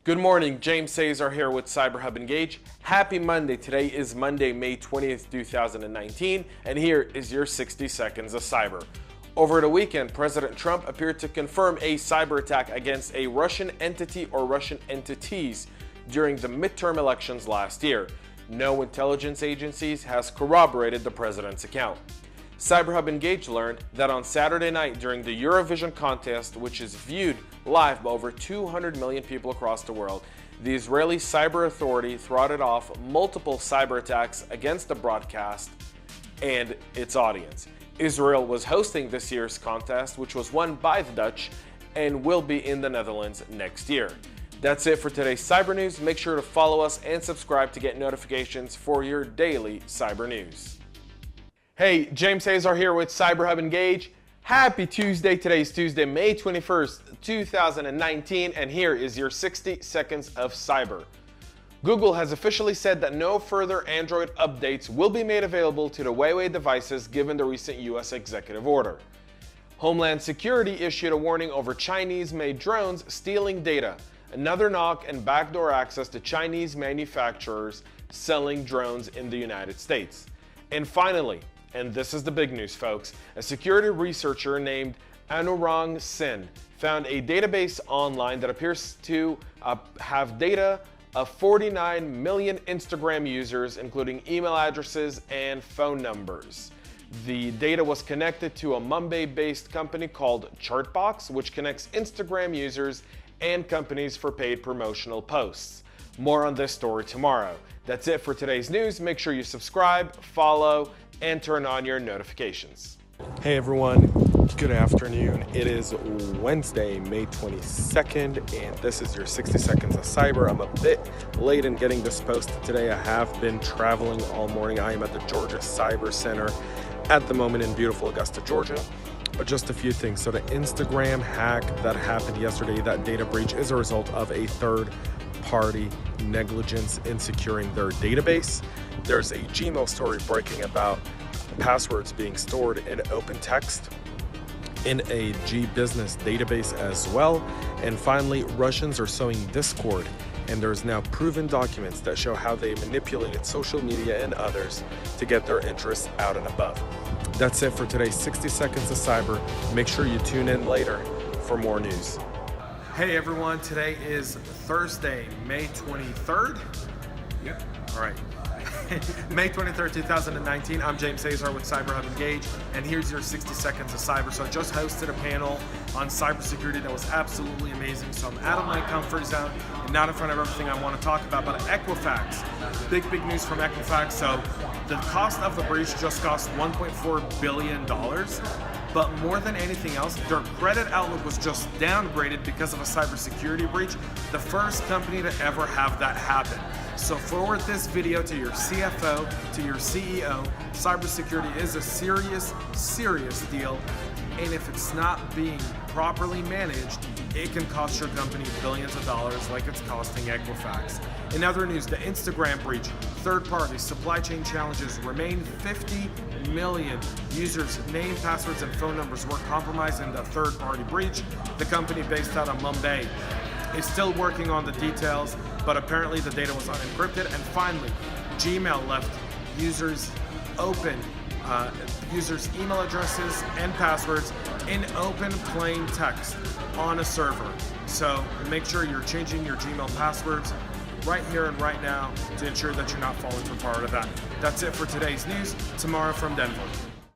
Good morning, James Azar here with CyberHub Engage. Happy Monday. Today is Monday, May 20th, 2019, and here is your 60 seconds of cyber. Over the weekend, President Trump appeared to confirm a cyber attack against a Russian entity or Russian entities during the midterm elections last year. No intelligence agencies has corroborated the president's account. CyberHub Engage learned that on Saturday night during the Eurovision contest, which is viewed live by over 200 million people across the world, the Israeli Cyber Authority thwarted off multiple cyber attacks against the broadcast and its audience. Israel was hosting this year's contest, which was won by the Dutch and will be in the Netherlands next year. That's it for today's cyber news. Make sure to follow us and subscribe to get notifications for your daily cyber news. Hey, James Azar here with CyberHub Engage. Happy Tuesday. Today's Tuesday, May 21st, 2019, and here is your 60 seconds of cyber. Google has officially said that no further Android updates will be made available to the Huawei devices given the recent US executive order. Homeland Security issued a warning over Chinese-made drones stealing data, another knock and backdoor access to Chinese manufacturers selling drones in the United States. And finally, and this is the big news, folks, a security researcher named Anurang Sin found a database online that appears to have data of 49 million Instagram users, including email addresses and phone numbers. The data was connected to a Mumbai-based company called Chartbox, which connects Instagram users and companies for paid promotional posts. More on this story tomorrow. That's it for today's news. Make sure you subscribe, follow, and turn on your notifications. Hey everyone, good afternoon. It is Wednesday, May 22nd, and this is your 60 seconds of cyber. I'm a bit late in getting this posted today. I have been traveling all morning. I am at the Georgia Cyber Center at the moment in beautiful Augusta, Georgia. But just a few things. So the Instagram hack that happened yesterday, that data breach, is a result of a third-party negligence in securing their database. There's a Gmail story breaking about passwords being stored in open text in a G-Business database as well. And finally, Russians are sowing discord, and there's now proven documents that show how they manipulated social media and others to get their interests out and above. That's it for today's 60 seconds of cyber. Make sure you tune in later for more news. Hey everyone, today is Thursday, May 23rd. Yep. All right. May 23rd, 2019. I'm James Azar with CyberHub Engage, and here's your 60 seconds of cyber. So I just hosted a panel on cybersecurity that was absolutely amazing. So I'm out of my comfort zone and not in front of everything I want to talk about. But Equifax, big news from Equifax. So the cost of the breach just cost $1.4 billion. But more than anything else, their credit outlook was just downgraded because of a cybersecurity breach. The first company to ever have that happen. So forward this video to your CFO, to your CEO. Cybersecurity is a serious deal. And if it's not being properly managed, it can cost your company billions of dollars like it's costing Equifax. In other news, the Instagram breach, third-party supply chain challenges remain. 50 million users' name, passwords, and phone numbers were compromised in the third-party breach. The company based out of Mumbai is still working on the details, but apparently the data was unencrypted. And finally, Gmail left users email addresses and passwords in open plain text on a server. So make sure you're changing your Gmail passwords right here and right now to ensure that you're not falling for part of that. That's it for today's news. Tomorrow from Denver.